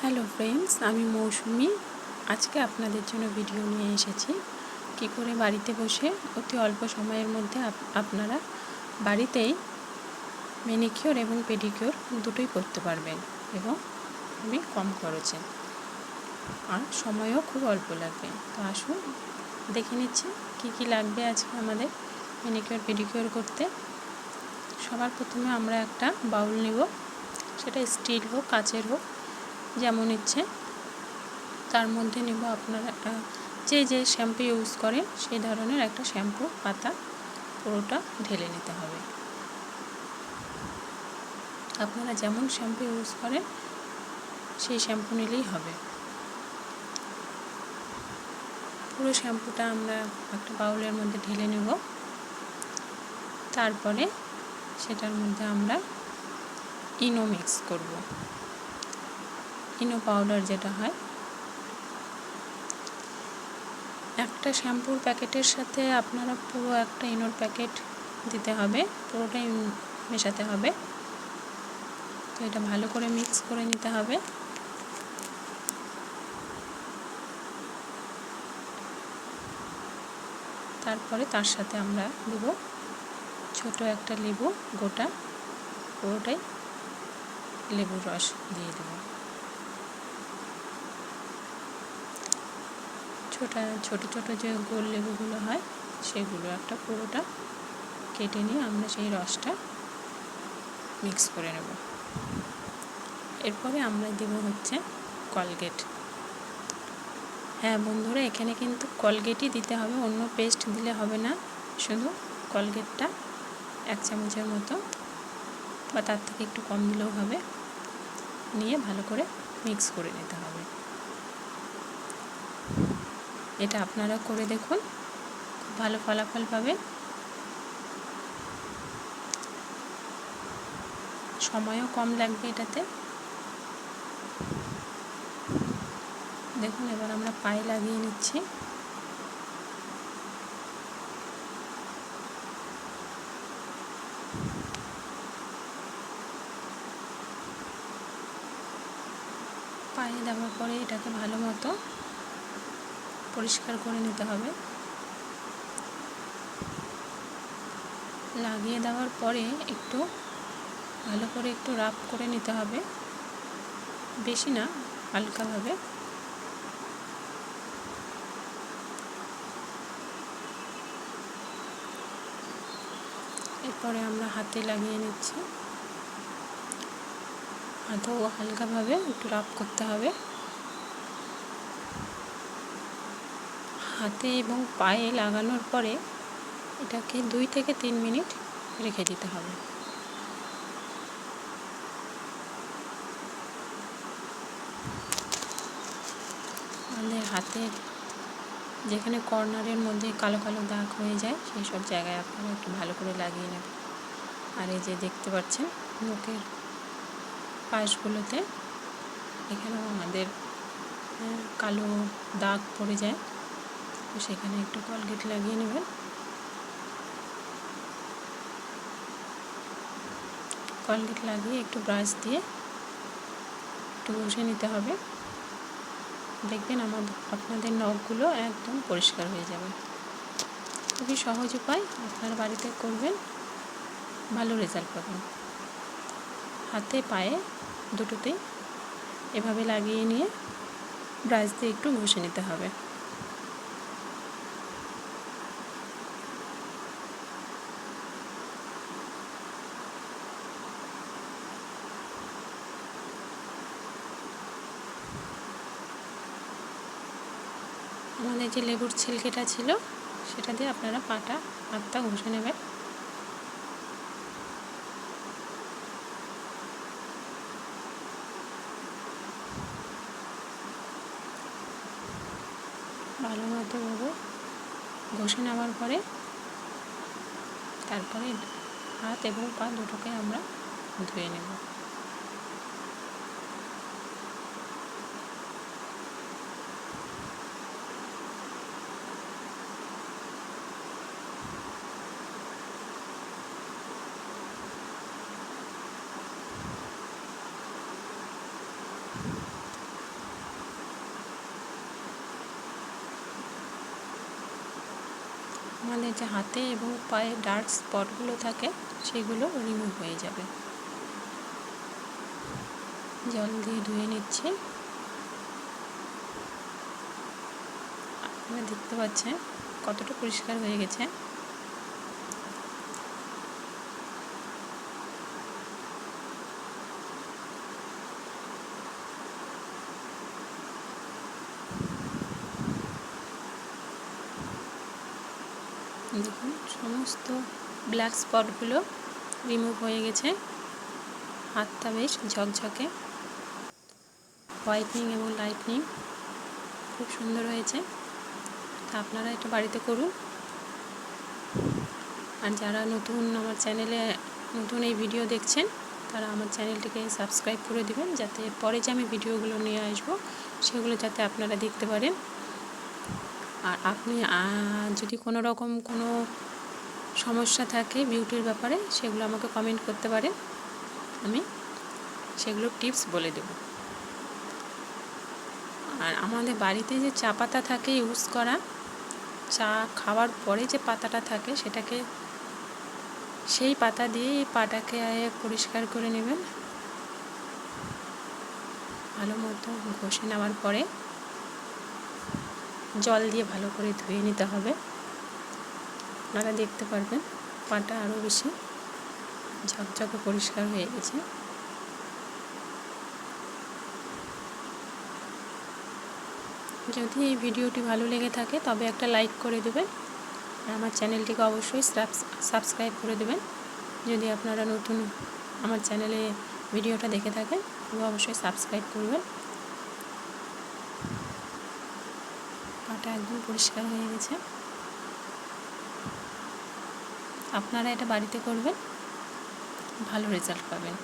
Hello friends, আমি মৌসুমি। আজকে আপনাদের জন্য ভিডিও নিয়ে এসেছি কী করে বাড়িতে বসে অতি অল্প সময়ের মধ্যে আপনারা বাড়িতেই ম্যানিকিওর এবং পেডিকিওর দুটোই করতে পারবেন এবং খুবই কম খরচে, আর সময়ও খুব অল্প লাগবে। তো আসুন দেখে নিচ্ছি কী কী লাগবে আজকে আমাদের ম্যানিকিওর পেডিকিওর করতে। সবার প্রথমে আমরা একটা বাউল নেব, সেটা স্টিল হোক কাচের হোক যেমন ইচ্ছে। তার মধ্যে নেব আপনারা যে শ্যাম্পু ইউজ করেন সেই ধরনের একটা শ্যাম্পু পাতা পুরোটা ঢেলে নিতে হবে। আপনারা যেমন শ্যাম্পু ইউজ করেন সেই শ্যাম্পু নিলেই হবে। পুরো শ্যাম্পুটা আমরা একটা বাউলের মধ্যে ঢেলে নেব। তারপরে সেটার মধ্যে আমরা ইনো মিক্স করব, ইনো পাউডার যেটা হয়। একটা শ্যাম্পুর প্যাকেটের সাথে আপনারা পুরো একটা ইনোর প্যাকেট দিতে হবে, পুরোটাই মেশাতে হবে। তো এটা ভালো করে মিক্স করে নিতে হবে। তারপরে তার সাথে আমরা দেব ছোট একটা লেবু গোটা, পুরোটাই লেবুর রস দিয়ে দেব। ছোট ছোট যে গোল লেবুগুলো হয় সেগুলো একটা পুরোটা কেটে নিয়ে আমরা সেই রসটা মিক্স করে নেব। এরপরে আমরা দেব হচ্ছে কলগেট। হ্যাঁ বন্ধুরা, এখানে কিন্তু কলগেটই দিতে হবে, অন্য পেস্ট দিলে হবে না। শুধু কলগেটটা 1 চামচের মতো বা তার থেকে একটু কম দিলেও হবে, নিয়ে ভালো করে মিক্স করে নিতে হবে। এটা আপনারা করে দেখুন, খুব ভালো ফলাফল পাবেন। সময়ও কম লাগবে এটাতে। দেখুন এবার আমরা পায়ে লাগিয়ে নিচ্ছি। পায়ে দেওয়ার পরে এটাকে ভালো মতো পরিষ্কার করে নিতে হবে। লাগিয়ে দেওয়ার পরে একটু ভালো করে একটু রাব করে নিতে হবে, বেশি না, হালকাভাবে। এরপরে আমরা হাতে লাগিয়ে নিচ্ছি, হাতেও হালকাভাবে একটু রাব করতে হবে। হাতে এবং পায়ে লাগানোর পরে এটাকে 2 থেকে 3 মিনিট রেখে দিতে হবে। আমাদের হাতের যেখানে কর্নারের মধ্যে কালো কালো দাগ হয়ে যায় সেই সব জায়গায় আপনারা একটু ভালো করে লাগিয়ে নেবেন। আর এই যে দেখতে পাচ্ছেন মুখের পাশগুলোতে এখানেও আমাদের কালো দাগ পড়ে যায়, তো সেখানে একটু কলগেট লাগিয়ে নেবেন। কলগেট লাগিয়ে একটু ব্রাশ দিয়ে একটু ঘষে নিতে হবে। দেখবেন আপনাদের নখগুলো একদম পরিষ্কার হয়ে যাবে। খুবই সহজ উপায়, আপনারা বাড়িতে করবেন, ভালো রেজাল্ট পাবেন। হাতে পায়ে দুটোতেই এভাবে লাগিয়ে নিয়ে ব্রাশ দিয়ে একটু ঘষে নিতে হবে। আমাদের যে লেবুর ছিলকেটা ছিল সেটা দিয়ে আপনারা হাতটা ঘষে নেবেন। ভালো মতো ঘষে নেওয়ার পরে তারপরে হাত এবং পা দুটোকে আমরা ধুয়ে নেব। আমাদের যে হাতে এবং পায়ে ডার্ক স্পটগুলো থাকে সেগুলো রিমুভ হয়ে যাবে। জল দিয়ে ধুয়ে নিচ্ছি। আপনারা দেখতে পাচ্ছেন কতটা পরিষ্কার হয়ে গেছে। দেখুন সমস্ত ব্ল্যাক স্পটগুলো রিমুভ হয়ে গেছে। হাতটা বেশ ঝকঝকে, হোয়াইটনিং এবং লাইটনিং খুব সুন্দর হয়েছে। তা আপনারা এটা বাড়িতে করুন। আর যারা নতুন আমার চ্যানেলে নতুন এই ভিডিও দেখছেন তারা আমার চ্যানেলটিকে সাবস্ক্রাইব করে দিবেন, যাতে পরে যে আমি ভিডিওগুলো নিয়ে আসবো সেগুলো যাতে আপনারা দেখতে পারেন। আর আপনি যদি কোনো রকম কোনো সমস্যা থাকে বিউটির ব্যাপারে সেগুলো আমাকে কমেন্ট করতে পারেন, আমি সেগুলো টিপস বলে দেব। আর আমাদের বাড়িতে যে চা পাতা থাকে ইউজ করা, চা খাওয়ার পরে যে পাতাটা থাকে সেটাকে সেই পাতা দিয়ে এই পাটাকে পরিষ্কার করে নেবেন। ভালো মতো ঘষে নেওয়ার পরে জল দিয়ে ভালো করে ধুয়ে নিতে হবে। আপনারা দেখতে পারবেন পাটা আরও বেশি ঝকঝকে পরিষ্কার হয়ে গেছে। যদি এই ভিডিওটি ভালো লেগে থাকে তবে একটা লাইক করে দেবেন। আর আমার চ্যানেলটিকে অবশ্যই সাবস্ক্রাইব করে দেবেন। যদি আপনারা নতুন আমার চ্যানেলে ভিডিওটা দেখে থাকেন তবে অবশ্যই সাবস্ক্রাইব করবেন। পাটা একদম পরিষ্কার হয়ে গেছে। আপনারা এটা বাড়িতে করবেন, ভালো রেজাল্ট পাবেন।